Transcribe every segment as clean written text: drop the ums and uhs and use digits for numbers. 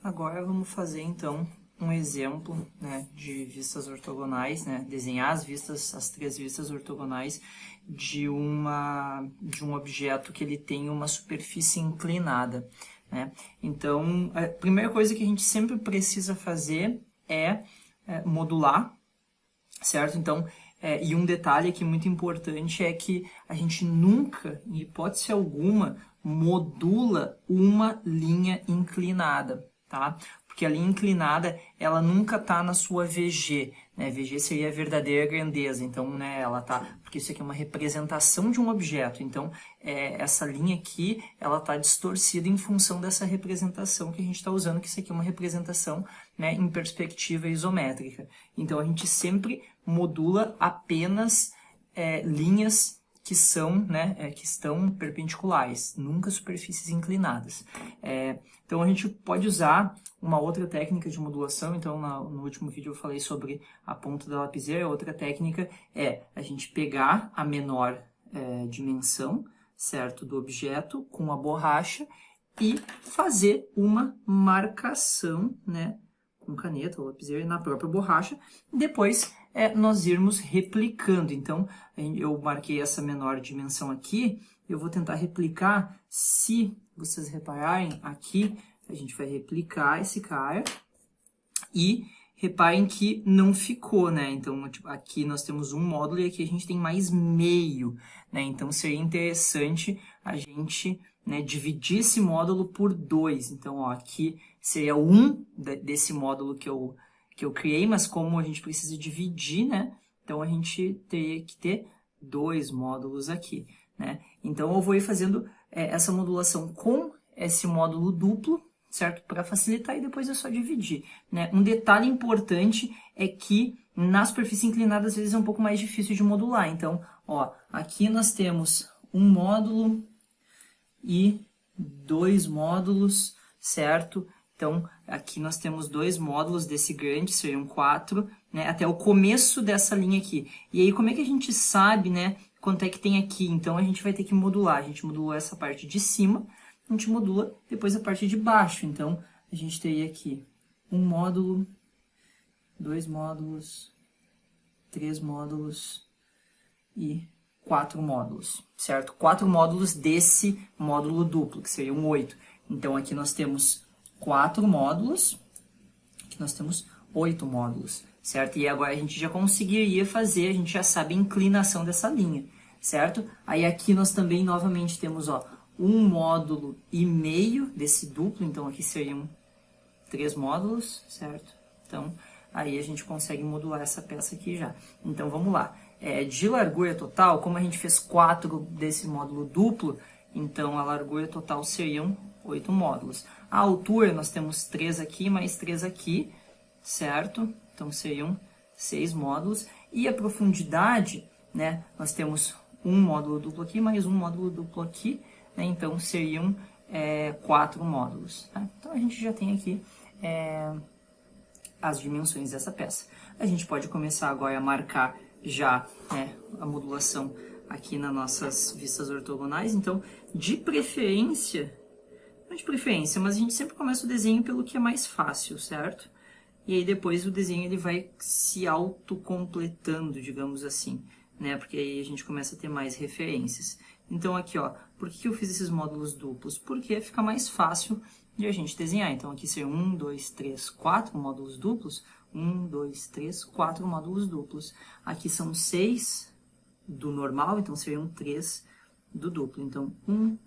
Agora vamos fazer então um exemplo, né, de vistas ortogonais, né, desenhar as três vistas ortogonais de um objeto que ele tem uma superfície inclinada, né? Então, a primeira coisa que a gente sempre precisa fazer é modular, certo? Então, e um detalhe aqui muito importante é que a gente nunca, em hipótese alguma, modula uma linha inclinada, tá? Porque a linha inclinada, ela nunca tá na sua VG, né? VG seria a verdadeira grandeza, então, né, ela tá... Porque isso aqui é uma representação de um objeto, então, essa linha aqui, ela tá distorcida em função dessa representação que a gente está usando, que isso aqui é uma representação, né, em perspectiva isométrica. Então, a gente sempre modula apenas linhas que são, né, que estão perpendiculares, nunca superfícies inclinadas. Então, a gente pode usar uma outra técnica de modulação. Então, no último vídeo eu falei sobre a ponta da lapiseira. Outra técnica é a gente pegar a menor dimensão, certo, do objeto com a borracha e fazer uma marcação, né, com caneta ou lapiseira na própria borracha, e depois nós irmos replicando. Então, eu marquei essa menor dimensão aqui, eu vou tentar replicar. Se vocês repararem, aqui a gente vai replicar esse cara, e reparem que não ficou, né? Então, tipo, aqui nós temos um módulo e aqui a gente tem mais meio, né? Então, seria interessante a gente, né, dividir esse módulo por 2. Então, ó, aqui seria 1 desse módulo que eu criei, mas como a gente precisa dividir, né? Então, a gente teria que ter 2 módulos aqui, né? Então, eu vou ir fazendo essa modulação com esse módulo duplo, certo? Para facilitar, e depois é só dividir, né? Um detalhe importante é que na superfície inclinada às vezes é um pouco mais difícil de modular. Então, ó, aqui nós temos um módulo e 2 módulos, certo? Então, aqui nós temos 2 módulos desse grande, seriam 4, né? Até o começo dessa linha aqui. E aí, como é que a gente sabe, né, quanto é que tem aqui? Então, a gente vai ter que modular. A gente modulou essa parte de cima, a gente modula depois a parte de baixo. Então, a gente teria aqui um módulo, 2 módulos, 3 módulos e 4 módulos, certo? 4 módulos desse módulo duplo, que seriam 8. Então, aqui nós temos 4 módulos, aqui nós temos 8 módulos, certo? E agora a gente já conseguiria fazer, a gente já sabe a inclinação dessa linha, certo? Aí aqui nós também, novamente, temos, ó, um módulo e meio desse duplo, então aqui seriam 3 módulos, certo? Então, aí a gente consegue modular essa peça aqui já. Então, vamos lá. De largura total, como a gente fez 4 desse módulo duplo, então a largura total seriam 8 módulos. A altura, nós temos 3 aqui, mais 3 aqui, certo? Então, seriam 6 módulos. E a profundidade, né? Nós temos um módulo duplo aqui, mais um módulo duplo aqui, né? Então, seriam 4 módulos. Tá? Então, a gente já tem aqui as dimensões dessa peça. A gente pode começar agora a marcar já, né, a modulação aqui nas nossas vistas ortogonais. Então, de preferência, não de preferência, mas a gente sempre começa o desenho pelo que é mais fácil, certo? E aí depois o desenho ele vai se autocompletando, digamos assim, né? Porque aí a gente começa a ter mais referências. Então aqui, ó, por que eu fiz esses módulos duplos? Porque fica mais fácil de a gente desenhar. Então aqui seriam 1, 2, 3, 4 módulos duplos. 1, 2, 3, 4 módulos duplos. Aqui são 6 do normal, então seriam 3 do duplo. Então 1,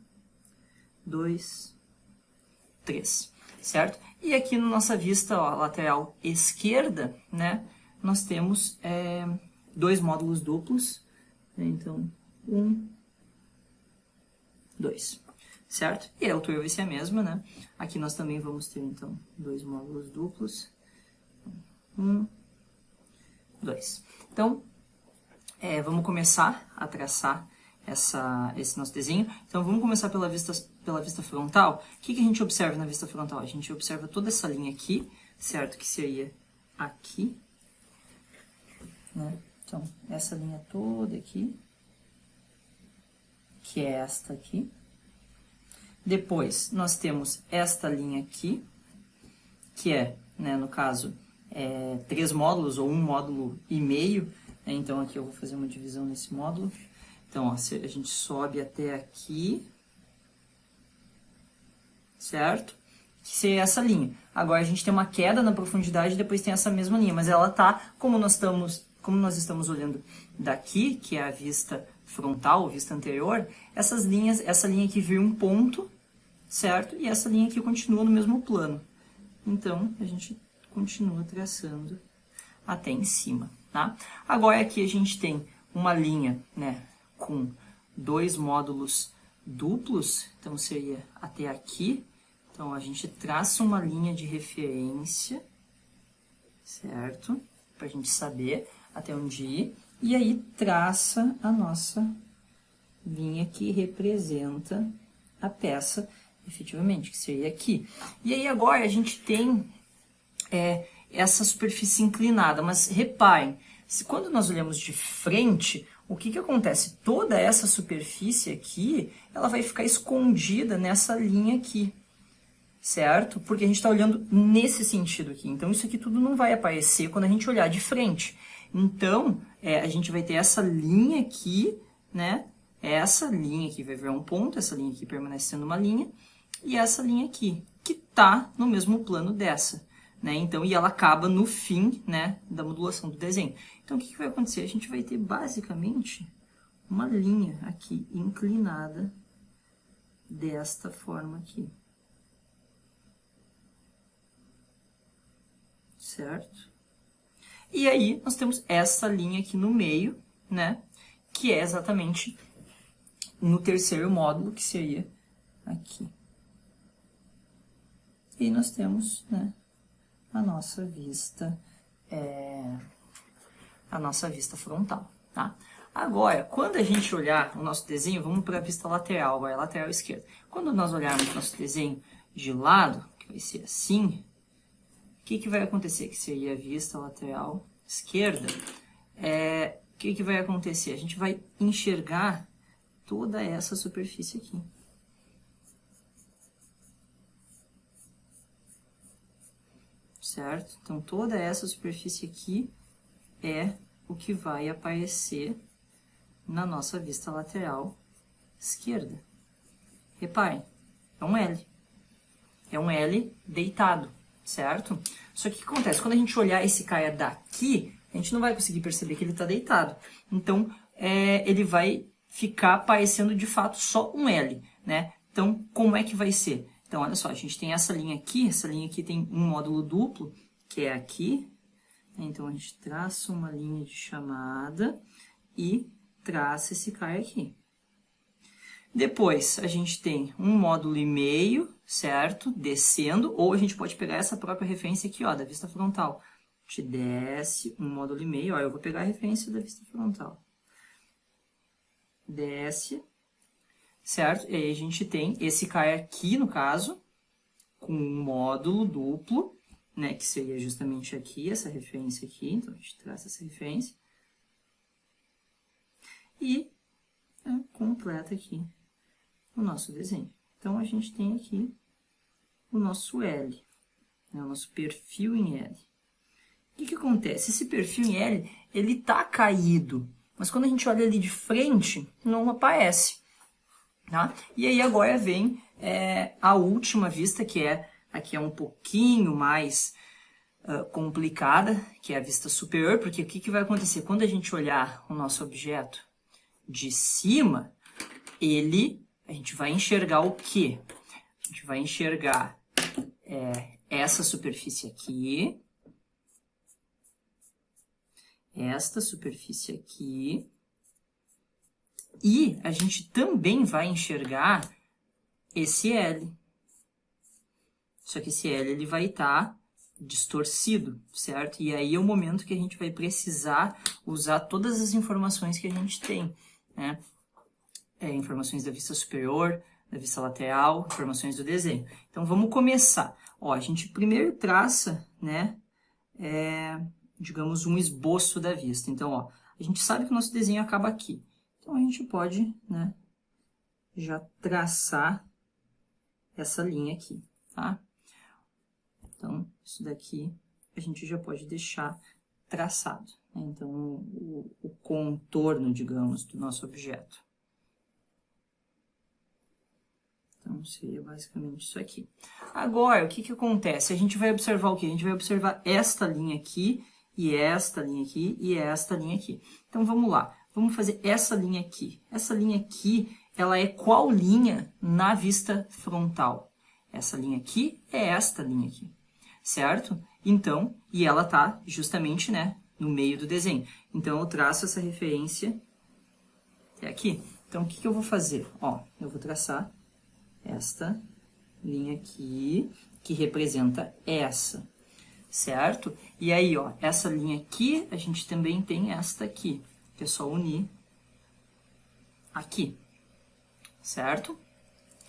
2, 3, certo? E aqui na nossa vista, ó, lateral esquerda, né, nós temos 2 módulos duplos. Então, 1, 2, certo? E a altura vai ser a mesma, né? Aqui nós também vamos ter, então, 2 módulos duplos. 1, 2. Então, vamos começar a traçar esse nosso desenho. Então, vamos começar pela vista frontal. O que a gente observa na vista frontal? A gente observa toda essa linha aqui, certo? Que seria aqui, né? Então, essa linha toda aqui, que é esta aqui. Depois, nós temos esta linha aqui, que é, né, no caso, 3 módulos ou 1 módulo e meio, né? Então aqui eu vou fazer uma divisão nesse módulo. Então, ó, a gente sobe até aqui, certo? Que seria essa linha. Agora a gente tem uma queda na profundidade e depois tem essa mesma linha, mas ela tá, como nós estamos olhando daqui, que é a vista frontal, vista anterior, essas linhas, essa linha aqui vira um ponto, certo? E essa linha aqui continua no mesmo plano. Então, a gente continua traçando até em cima, tá? Agora aqui a gente tem uma linha, né, com 2 módulos duplos, então seria até aqui. Então, a gente traça uma linha de referência, certo? Para a gente saber até onde ir. E aí, traça a nossa linha que representa a peça, efetivamente, que seria aqui. E aí, agora, a gente tem essa superfície inclinada. Mas, reparem, quando nós olhamos de frente, o que acontece? Toda essa superfície aqui, ela vai ficar escondida nessa linha aqui. Certo? Porque a gente está olhando nesse sentido aqui. Então, isso aqui tudo não vai aparecer quando a gente olhar de frente. Então, a gente vai ter essa linha aqui, né? Essa linha aqui vai virar um ponto, essa linha aqui permanece sendo uma linha, e essa linha aqui, que está no mesmo plano dessa, né? Então, e ela acaba no fim, né, da modulação do desenho. Então, o que vai acontecer? A gente vai ter, basicamente, uma linha aqui inclinada desta forma aqui. Certo? E aí, nós temos essa linha aqui no meio, né? Que é exatamente no terceiro módulo, que seria aqui. E nós temos, né, a nossa vista frontal, tá? Agora, quando a gente olhar o nosso desenho, vamos para a vista lateral, agora, lateral esquerda. Quando nós olharmos o nosso desenho de lado, que vai ser assim, o que vai acontecer? Que seria a vista lateral esquerda. O que vai acontecer? A gente vai enxergar toda essa superfície aqui. Certo? Então, toda essa superfície aqui é o que vai aparecer na nossa vista lateral esquerda. Reparem, é um L. É um L deitado. Certo? Só que o que acontece? Quando a gente olhar esse cara daqui, a gente não vai conseguir perceber que ele está deitado. Então, ele vai ficar parecendo de fato só um L, né? Então, como é que vai ser? Então, olha só, a gente tem essa linha aqui tem um módulo duplo, que é aqui. Então, a gente traça uma linha de chamada e traça esse cara aqui. Depois, a gente tem um módulo e meio, certo? Descendo, ou a gente pode pegar essa própria referência aqui, ó, da vista frontal. A gente desce um módulo e meio, ó, eu vou pegar a referência da vista frontal. Desce, certo? E aí a gente tem esse cara aqui, no caso, com um módulo duplo, né, que seria justamente aqui, essa referência aqui. Então, a gente traça essa referência. E completa aqui o nosso desenho. Então, a gente tem aqui o nosso L, né, o nosso perfil em L. O que acontece? Esse perfil em L, ele tá caído, mas quando a gente olha ali de frente, não aparece. Tá? E aí agora vem a última vista, que aqui é um pouquinho mais complicada, que é a vista superior, porque o que vai acontecer? Quando a gente olhar o nosso objeto de cima, a gente vai enxergar o quê? A gente vai enxergar essa superfície aqui, esta superfície aqui, e a gente também vai enxergar esse L. Só que esse L ele vai estar distorcido, certo? E aí é o momento que a gente vai precisar usar todas as informações que a gente tem, né? Informações da vista superior, da vista lateral, informações do desenho. Então, vamos começar. Ó, a gente primeiro traça, né, digamos, um esboço da vista. Então, ó, a gente sabe que o nosso desenho acaba aqui. Então, a gente pode, né, já traçar essa linha aqui, tá? Então, isso daqui a gente já pode deixar traçado, né? Então, o contorno, digamos, do nosso objeto. Então, seria basicamente isso aqui. Agora, o que acontece? A gente vai observar o quê? A gente vai observar esta linha aqui, e esta linha aqui, e esta linha aqui. Então, vamos lá. Vamos fazer essa linha aqui. Essa linha aqui, ela é qual linha na vista frontal? Essa linha aqui é esta linha aqui, certo? Então, e ela está justamente, né, no meio do desenho. Então, eu traço essa referência até aqui. Então, o que eu vou fazer? Ó, eu vou traçar esta linha aqui, que representa essa, certo? E aí, ó, essa linha aqui, a gente também tem esta aqui, que é só unir aqui, certo?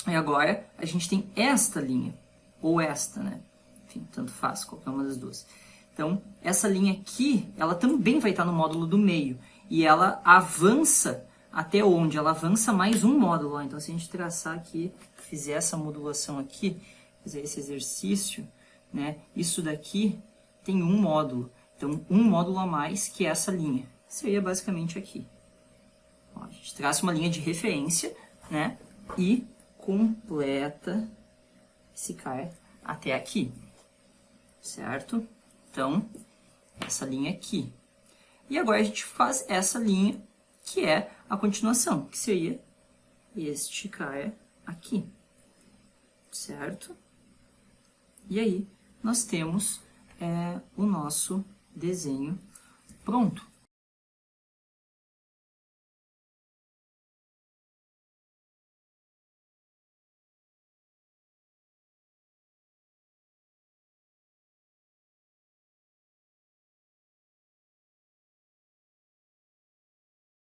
E agora, a gente tem esta linha, ou esta, né? Enfim, tanto faz, qualquer uma das duas. Então, essa linha aqui, ela também vai estar no módulo do meio, e ela avança até onde? Ela avança mais um módulo. Ó. Então, se a gente traçar aqui, fizer essa modulação aqui, fazer esse exercício, né? Isso daqui tem um módulo. Então, um módulo a mais que essa linha. Seria basicamente aqui. Ó, a gente traça uma linha de referência, né? E completa esse cara até aqui. Certo? Então, essa linha aqui. E agora a gente faz essa linha, que é a continuação, que seria este cara aqui, certo? E aí, nós temos o nosso desenho pronto.